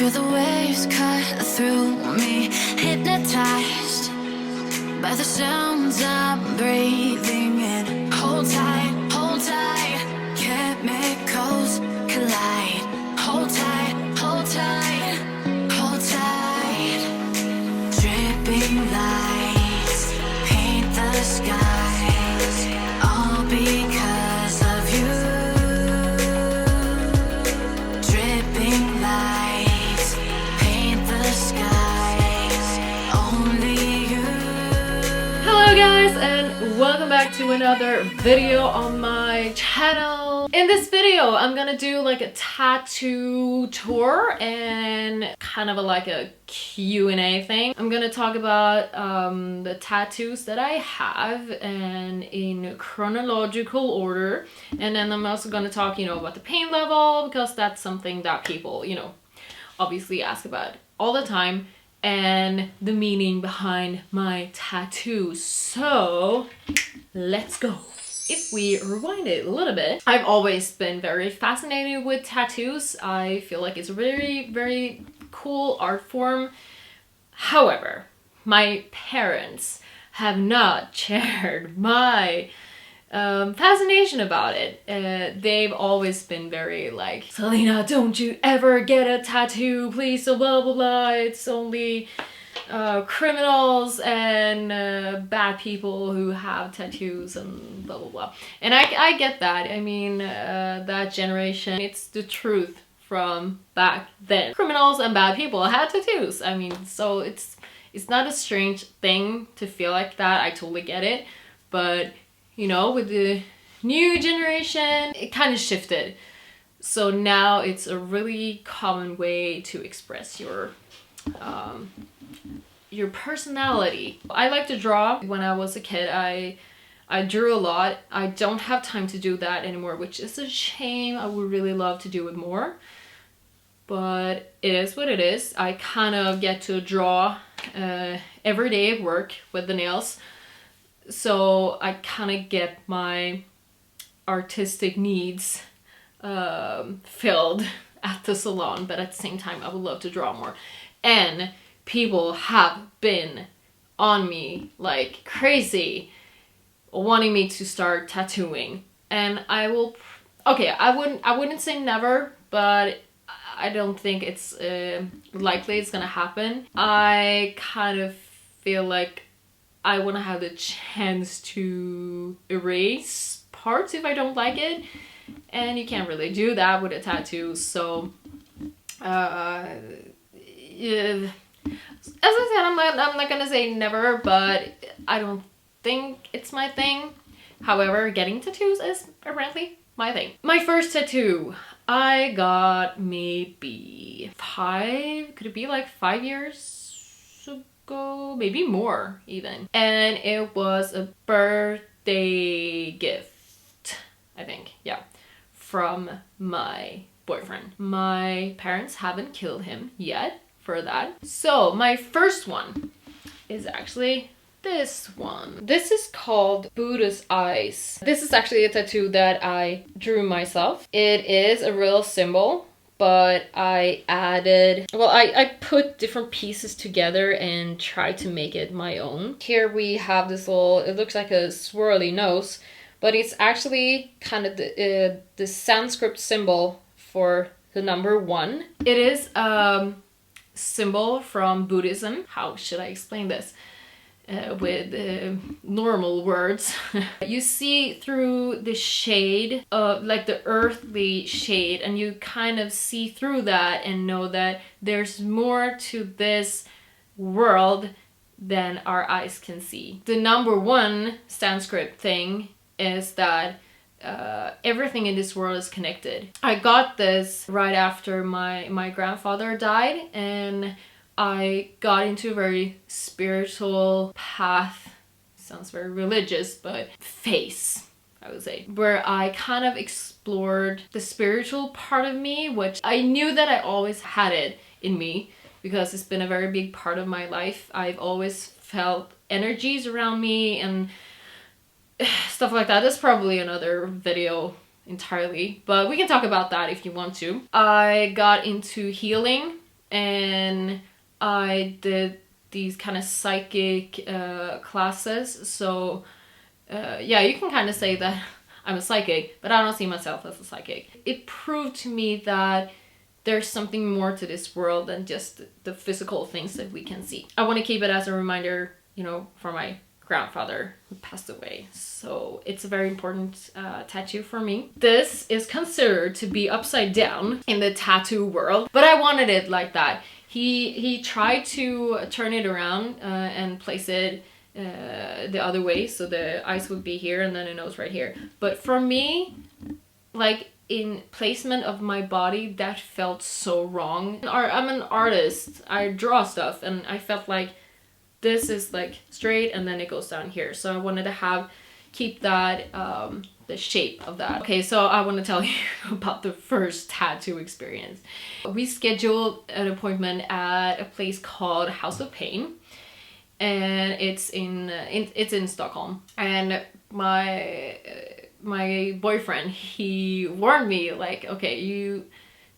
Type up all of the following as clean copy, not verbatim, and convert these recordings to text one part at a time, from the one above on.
Feel the waves cut through me, hypnotized by the sounds I'm breathing in. Hold tight, chemicals collide. Hold tight, hold tight, hold tight. Dripping lights paint the skies, all because of you. Dripping lights paint the skies, only you. Hello guys, and welcome back to another video on my channel. In this video I'm gonna do like a tattoo tour and kind of like a Q&A thing. I'm gonna talk about the tattoos that I have and in chronological order, and then I'm also gonna talk about the pain level, because that's something that people obviously ask about all the time, and the meaning behind my tattoos. So let's go. If we rewind it a little bit, I've always been very fascinated with tattoos. I feel like it's a very, very cool art form. However, my parents have not shared my fascination about it. They've always been very like, Celina, don't you ever get a tattoo, please, so blah blah blah, it's only criminals and bad people who have tattoos and blah blah blah. And I get that. I mean, that generation, it's the truth from back then. Criminals and bad people had tattoos. I mean, so it's not a strange thing to feel like that. I totally get it. But with the new generation, it kind of shifted. So now it's a really common way to express your personality. I like to draw. When I was a kid, I drew a lot. I don't have time to do that anymore, which is a shame. I would really love to do it more. But it is what it is. I kind of get to draw every day at work with the nails. So I kind of get my artistic needs filled at the salon, but at the same time I would love to draw more. And people have been on me like crazy wanting me to start tattooing, and I wouldn't say never, but I don't think it's likely it's gonna happen. I kind of feel like I want to have the chance to erase parts if I don't like it, and you can't really do that with a tattoo. So yeah. As I said, I'm not gonna say never, but I don't think it's my thing. However, getting tattoos is apparently my thing. My first tattoo I got maybe 5 years ago, maybe more even, and it was a birthday gift, I think, yeah, from my boyfriend. My parents haven't killed him yet for that. So my first one is actually this one. This is called Buddha's Eyes. This is actually a tattoo that I drew myself. It is a real symbol, but I added, well, I put different pieces together and tried to make it my own. Here we have this little, it looks like a swirly nose, but it's actually kind of the Sanskrit symbol for the number 1. It is symbol from Buddhism. How should I explain this with normal words? You see through the shade of like the earthly shade, and you kind of see through that and know that there's more to this world than our eyes can see. The number 1 Sanskrit thing is that everything in this world is connected. I got this right after my grandfather died, and I got into a very spiritual path. Sounds very religious, but phase, I would say, where I kind of explored the spiritual part of me, which I knew that I always had it in me because it's been a very big part of my life. I've always felt energies around me and stuff like that. That's probably another video entirely, but we can talk about that if you want to. I got into healing and I did these kind of psychic classes. So yeah, you can kind of say that I'm a psychic, but I don't see myself as a psychic. It proved to me that there's something more to this world than just the physical things that we can see. I want to keep it as a reminder, you know, for my grandfather who passed away. So it's a very important tattoo for me. This is considered to be upside down in the tattoo world, but I wanted it like that. He tried to turn it around and place it the other way, so the eyes would be here and then the nose right here. But for me, like in placement of my body, that felt so wrong. I'm an artist, I draw stuff, and I felt like this is like straight and then it goes down here. So I wanted to keep that the shape of that. Okay, so I want to tell you about the first tattoo experience. We scheduled an appointment at a place called House of Pain, and it's in Stockholm. And my boyfriend, he warned me like, okay, you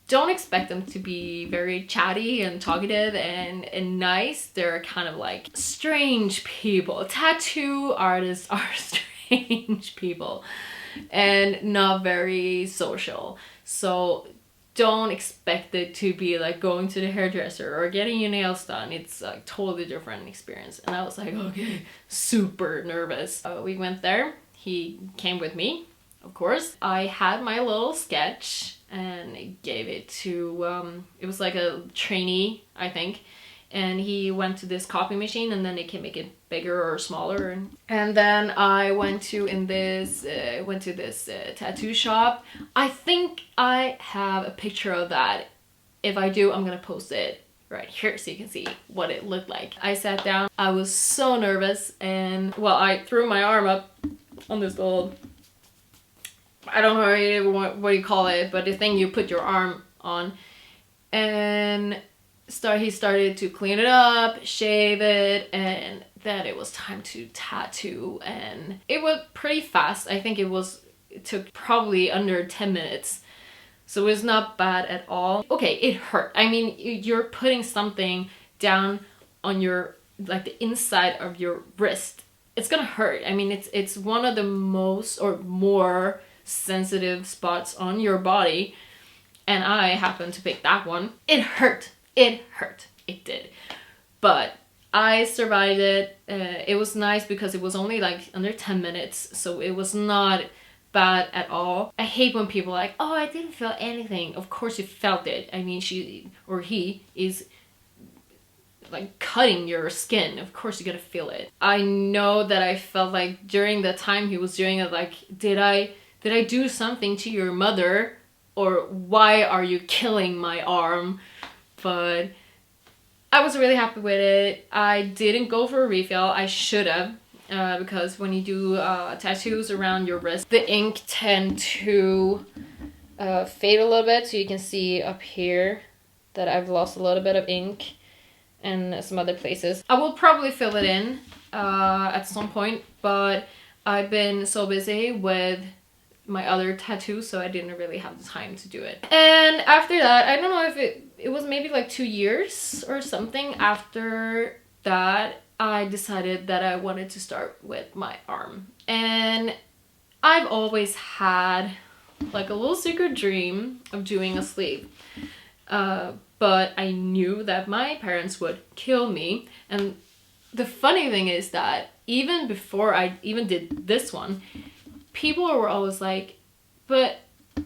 don't expect them to be very chatty and talkative and nice. They're kind of like strange people. Tattoo artists are strange people and not very social. So don't expect it to be like going to the hairdresser or getting your nails done. It's like totally different experience. And I was like, okay, super nervous. We went there. He came with me, of course. I had my little sketch and gave it to, it was like a trainee, I think. And he went to this copy machine and then they can make it bigger or smaller. And then I went to this tattoo shop. I think I have a picture of that. If I do, I'm gonna post it right here so you can see what it looked like. I sat down, I was so nervous, and well, I threw my arm up on this little, I don't know what you call it, but the thing you put your arm on, and he started to clean it up, shave it, and then it was time to tattoo. And it was pretty fast. I think it took probably under 10 minutes. So it was not bad at all. Okay, it hurt. I mean, you're putting something down on your, like the inside of your wrist. It's gonna hurt. I mean, it's one of the most or more sensitive spots on your body. And I happened to pick that one. It hurt. It hurt. It did. But I survived it. It was nice because it was only like under 10 minutes. So it was not bad at all. I hate when people are like, oh, I didn't feel anything. Of course you felt it. I mean, she or he is like cutting your skin. Of course you gotta feel it. I know that I felt like during the time he was doing it, like, did I do something to your mother? Or why are you killing my arm? But I was really happy with it. I didn't go for a refill. I should have, because when you do tattoos around your wrist, the ink tend to fade a little bit. So you can see up here that I've lost a little bit of ink, and some other places. I will probably fill it in at some point, but I've been so busy with my other tattoos, so I didn't really have the time to do it. And after that, I don't know if it was maybe like 2 years or something after that, I decided that I wanted to start with my arm. And I've always had like a little secret dream of doing a sleeve. But I knew that my parents would kill me. And the funny thing is that even before I even did this one, people were always like, but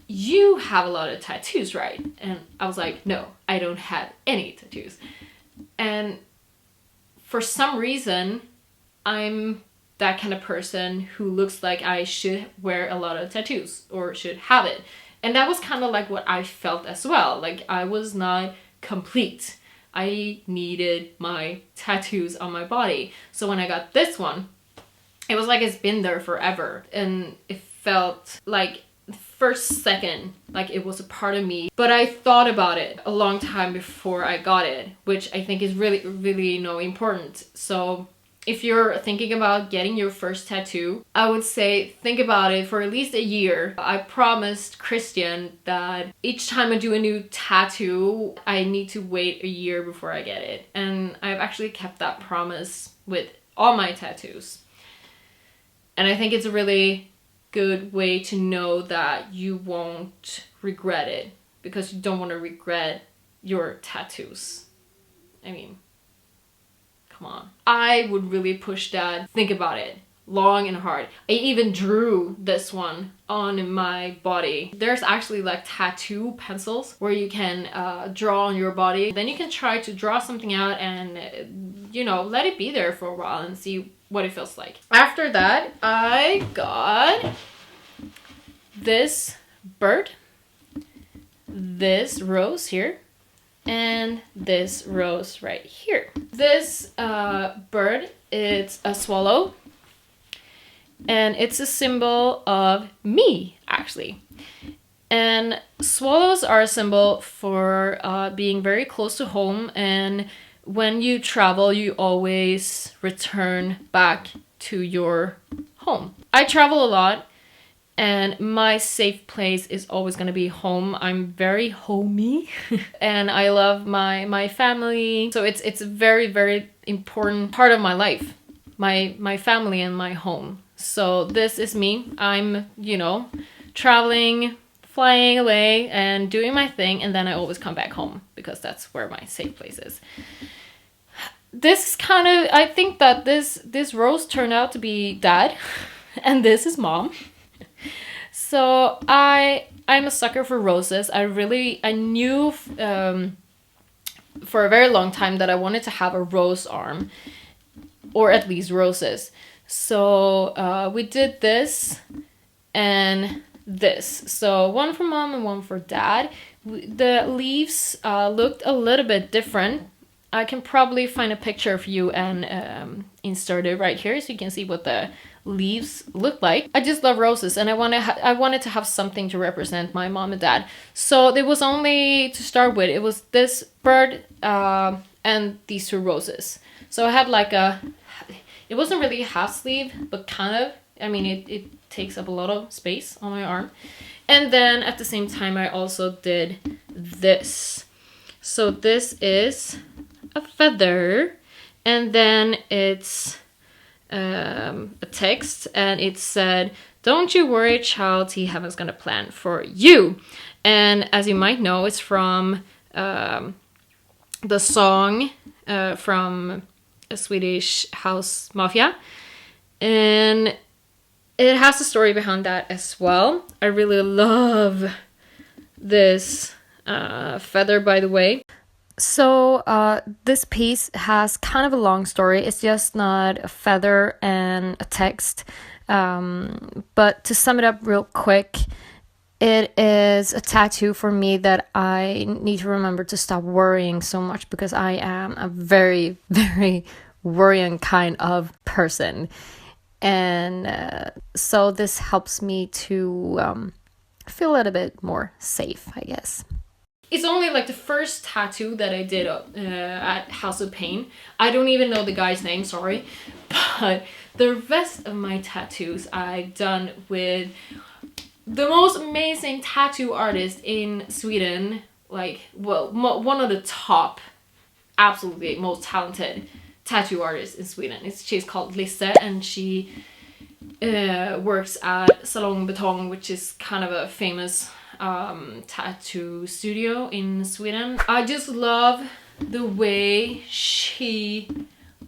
you have a lot of tattoos, right? And I was like, no, I don't have any tattoos. And for some reason, I'm that kind of person who looks like I should wear a lot of tattoos or should have it. And that was kind of like what I felt as well. Like I was not complete. I needed my tattoos on my body. So when I got this one, it was like it's been there forever. And it felt like the first second, like it was a part of me. But I thought about it a long time before I got it, which I think is really, really, important. So if you're thinking about getting your first tattoo, I would say think about it for at least a year. I promised Christian that each time I do a new tattoo, I need to wait a year before I get it. And I've actually kept that promise with all my tattoos. And I think it's a really good way to know that you won't regret it, because you don't want to regret your tattoos. I mean, come on. I would really push that. Think about it long and hard. I even drew this one on my body. There's actually like tattoo pencils where you can draw on your body. Then you can try to draw something out and, you know, let it be there for a while and see what it feels like. After that, I got this bird, this rose here, and this rose right here. This bird, it's a swallow, and it's a symbol of me, actually. And swallows are a symbol for being very close to home, and when you travel, you always return back to your home. I travel a lot, and my safe place is always going to be home. I'm very homey and I love my family. So it's a very, very important part of my life. My family and my home. So this is me. I'm, you know, traveling, flying away and doing my thing, and then I always come back home because that's where my safe place is. This is kind of, I think that this rose turned out to be dad and this is mom. So I'm a sucker for roses. I knew for a very long time that I wanted to have a rose arm, or at least roses. So we did this and this. So one for mom and one for dad. The leaves looked a little bit different. I can probably find a picture of you and insert it right here so you can see what the leaves look like. I just love roses, and I wanted to have something to represent my mom and dad. So there was only, to start with, it was this bird and these two roses. So I had like it wasn't really a half sleeve, but kind of. I mean, it takes up a lot of space on my arm. And then at the same time, I also did this. So this is a feather, and then it's a text, and it said, "Don't you worry, child, heaven's gonna plan for you." And as you might know, it's from the song from a Swedish house mafia, and it has a story behind that as well. I really love this feather, by the way. So this piece has kind of a long story. It's just not a feather and a text. But to sum it up real quick, it is a tattoo for me that I need to remember to stop worrying so much, because I am a very, very worrying kind of person. And so this helps me to feel a little bit more safe, I guess. It's only like the first tattoo that I did at House of Pain. I don't even know the guy's name, sorry. But the rest of my tattoos I've done with the most amazing tattoo artist in Sweden. Like, well, one of the top, absolutely most talented tattoo artists in Sweden. She's called Lisa, and she works at Salon Betong, which is kind of a famous tattoo studio in Sweden. I just love the way she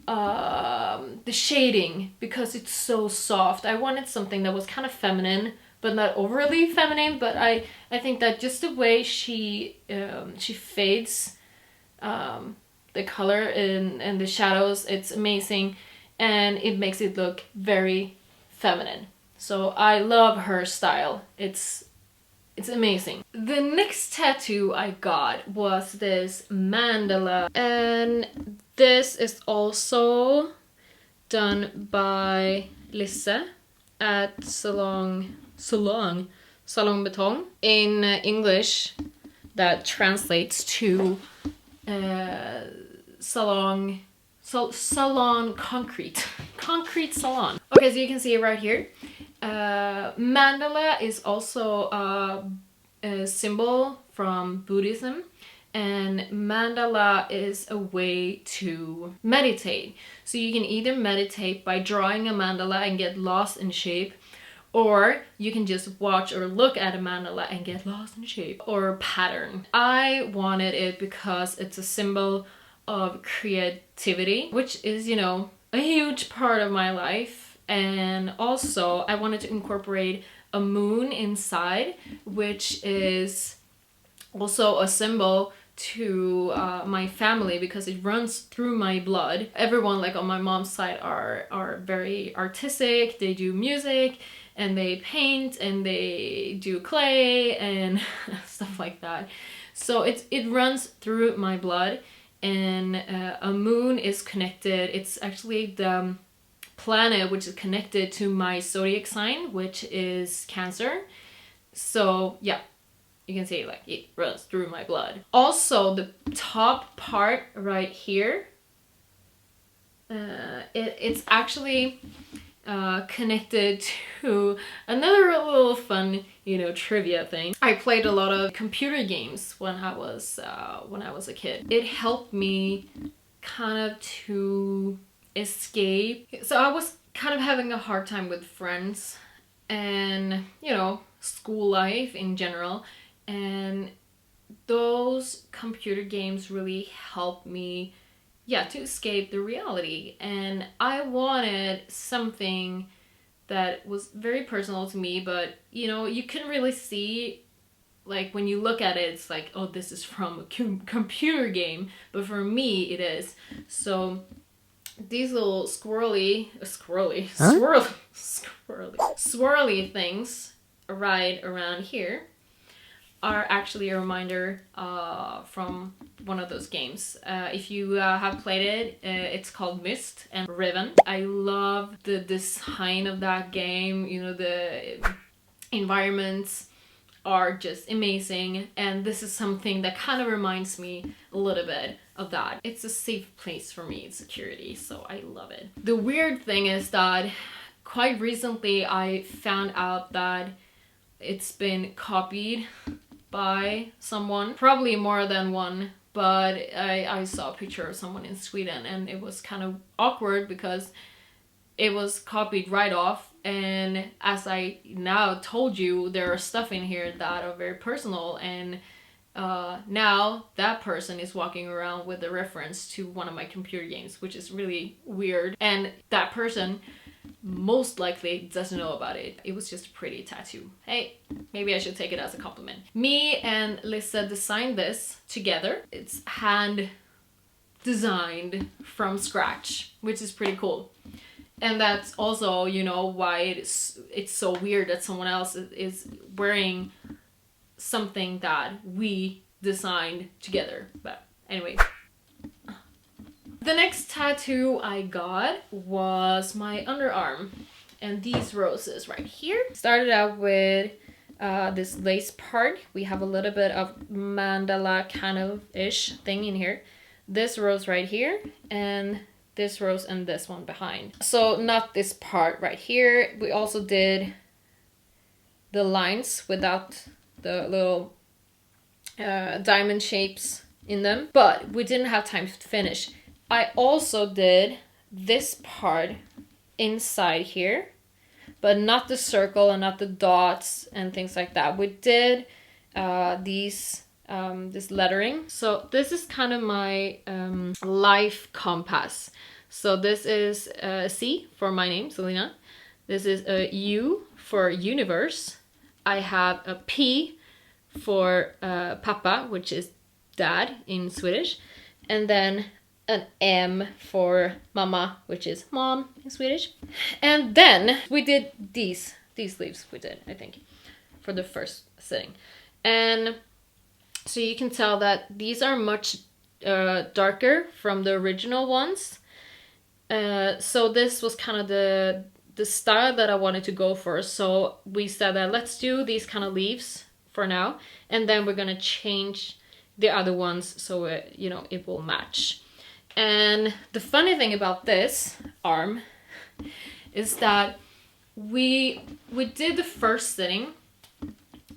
the shading, because it's so soft. I wanted something that was kind of feminine but not overly feminine, but I think that just the way she fades the color and the shadows, it's amazing, and it makes it look very feminine. So I love her style. It's amazing. The next tattoo I got was this mandala, and this is also done by Lisse at Salon Betong. In English, that translates to salon salon concrete. Concrete salon. Okay, so you can see it right here. Mandala is also a symbol from Buddhism, and mandala is a way to meditate. So you can either meditate by drawing a mandala and get lost in shape, or you can just watch or look at a mandala and get lost in shape or pattern. I wanted it because it's a symbol of creativity, which is, you know, a huge part of my life. And also I wanted to incorporate a moon inside, which is also a symbol to my family because it runs through my blood. Everyone, like on my mom's side, are very artistic. They do music and they paint and they do clay and stuff like that. So it runs through my blood, and a moon is connected. It's actually the planet which is connected to my zodiac sign, which is Cancer. So yeah, you can see like it runs through my blood. Also, the top part right here, it's actually connected to another little fun, you know, trivia thing. I played a lot of computer games when I was a kid. It helped me kind of to escape. So I was kind of having a hard time with friends and, you know, school life in general, and those computer games really helped me, yeah, to escape the reality. And I wanted something that was very personal to me, but you know, you can really see, like when you look at it, it's like, oh, this is from a computer game, but for me it is. So these little swirly things right around here are actually a reminder from one of those games. If you have played it, it's called Mist and Riven. I love the design of that game. You know, the environments are just amazing, and this is something that kind of reminds me a little bit of that. It's a safe place for me, it's security, so I love it. The weird thing is that quite recently I found out that it's been copied by someone, probably more than one, but I saw a picture of someone in Sweden and it was kind of awkward because it was copied right off. And as I now told you, there are stuff in here that are very personal, and now that person is walking around with a reference to one of my computer games, which is really weird. And that person most likely doesn't know about it. It was just a pretty tattoo. Hey, maybe I should take it as a compliment. Me and Lisa designed this together. It's hand designed from scratch, which is pretty cool. And that's also, you know, why it's so weird that someone else is wearing something that we designed together. But anyway. The next tattoo I got was my underarm. And these roses right here. Started out with this lace part. We have a little bit of mandala kind of ish thing in here. This rose right here, and this rose and this one behind. So not this part right here. We also did the lines without the little diamond shapes in them, but we didn't have time to finish. I also did this part inside here, but not the circle and not the dots and things like that. We did this lettering. So this is kind of my life compass. So this is a C for my name, Celina. This is a U for universe. I have a P for Papa, which is dad in Swedish. And then an M for Mama, which is mom in Swedish. And then we did these leaves we did, I think, for the first sitting. And so you can tell that these are much darker from the original ones. So this was kind of the style that I wanted to go for. So we said that let's do these kind of leaves for now, and then we're gonna change the other ones so it, you know, it will match. And the funny thing about this arm is that we did the first sitting,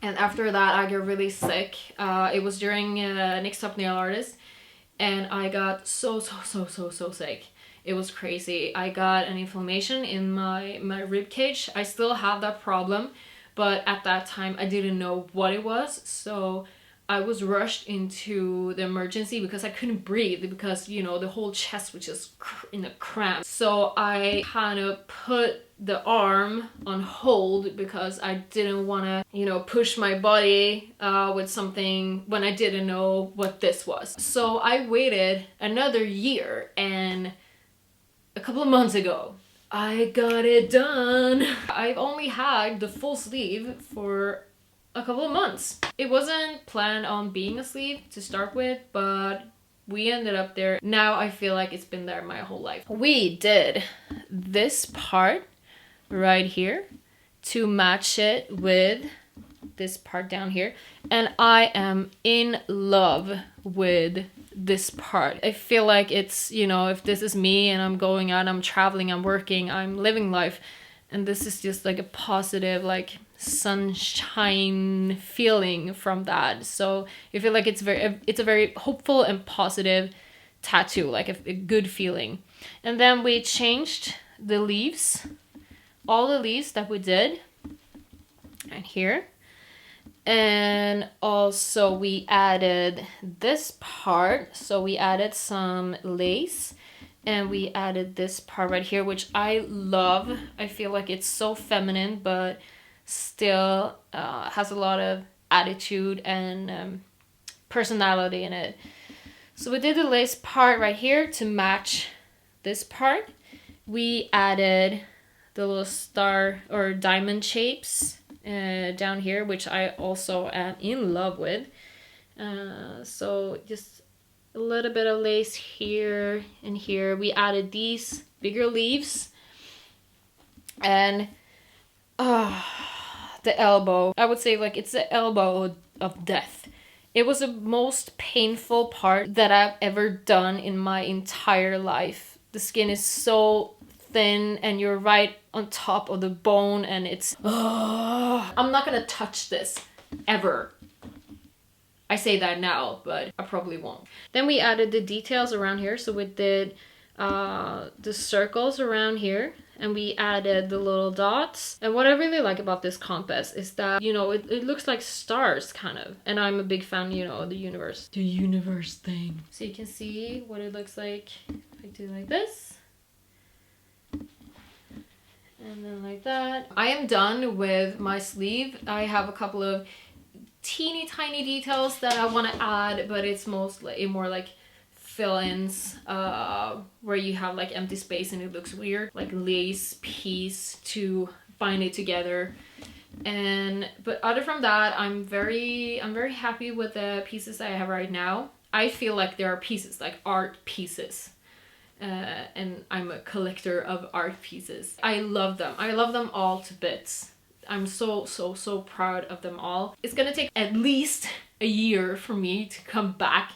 and after that I got really sick. It was during Nick's Top Nail Artist, and I got so sick. It was crazy. I got an inflammation in my rib cage. I still have that problem, but at that time I didn't know what it was, so I was rushed into the emergency because I couldn't breathe, because you know the whole chest was just in a cramp. So I kind of put the arm on hold because I didn't want to, you know, push my body with something when I didn't know what this was. So I waited another year, and a couple of months ago I got it done. I've only had the full sleeve for a couple of months. It wasn't planned on being a sleeve to start with, but we ended up there. Now I feel like it's been there my whole life. We did this part right here to match it with this part down here, and I am in love with this part. I feel like it's, you know, if this is me and I'm going out, I'm traveling, I'm working, I'm living life, and this is just like a positive, like sunshine feeling from that. So I feel like it's a very hopeful and positive tattoo, like a good feeling. And then we changed the leaves, all the leaves that we did, and here. And also we added this part, so we added some lace, and we added this part right here, which I love. I feel like it's so feminine, but still has a lot of attitude and personality in it. So we did the lace part right here to match this part. We added the little star or diamond shapes down here, which I also am in love with. So just a little bit of lace here and here. We added these bigger leaves, and the elbow, I would say like it's the elbow of death. It was the most painful part that I've ever done in my entire life. The skin is so thin and you're right on top of the bone, and it's I'm not gonna touch this ever. I say that now, but I probably won't. Then we added the details around here. So we did the circles around here, and we added the little dots. And what I really like about this compass is that, you know, it looks like stars kind of, and I'm a big fan, you know, the universe thing. So you can see what it looks like if I do like this, and then like that. I am done with my sleeve. I have a couple of teeny tiny details that I want to add, but it's mostly more like fill-ins where you have like empty space and it looks weird, like lace piece to bind it together. And but other from that, I'm very happy with the pieces that I have right now. I feel like there are pieces, like art pieces, and I'm a collector of art pieces. I love them. I love them all to bits. I'm so proud of them all. It's gonna take at least a year for me to come back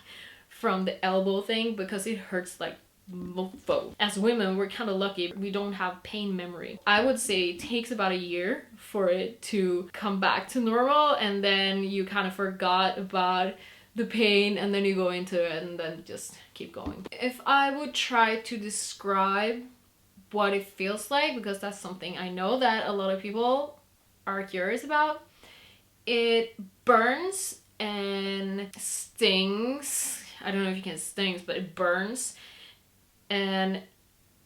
from the elbow thing because it hurts like mofo. As women, we're kind of lucky. We don't have pain memory. I would say it takes about a year for it to come back to normal, and then you kind of forgot about the pain, and then you go into it and then just keep going. If I would try to describe what it feels like, because that's something I know that a lot of people are curious about, it burns and stings. I don't know if you can stings, but it burns. And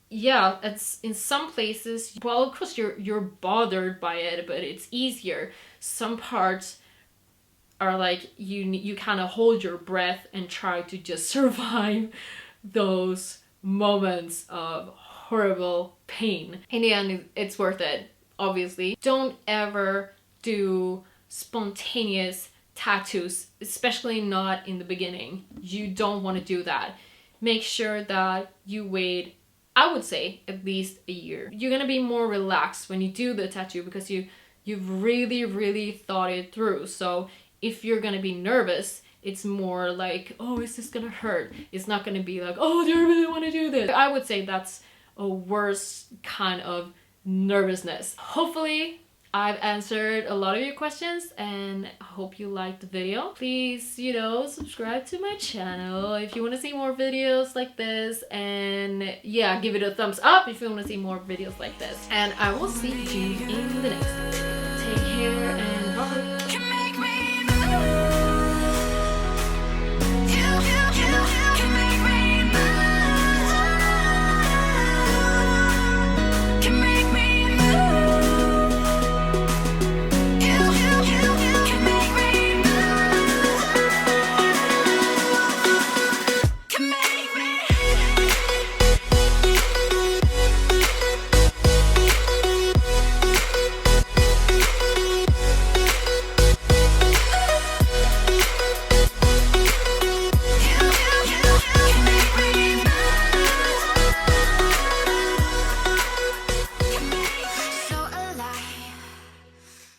yeah, it's in some places, well, of course you're bothered by it, but it's easier. Some parts are like you kind of hold your breath and try to just survive those moments of horrible pain. In the end, it's worth it, obviously. Don't ever do spontaneous tattoos, especially not in the beginning. You don't want to do that. Make sure that you wait, I would say, at least a year. You're gonna be more relaxed when you do the tattoo because you've really thought it through. So if you're gonna be nervous, It's more like, oh, is this gonna hurt? It's not gonna be like, oh, do I really want to do this? I would say that's a worse kind of nervousness. Hopefully I've answered a lot of your questions and I hope you liked the video. Please, you know, subscribe to my channel if you want to see more videos like this, and yeah, give it a thumbs up if you want to see more videos like this. And I will see you in the next video. Take care and bye.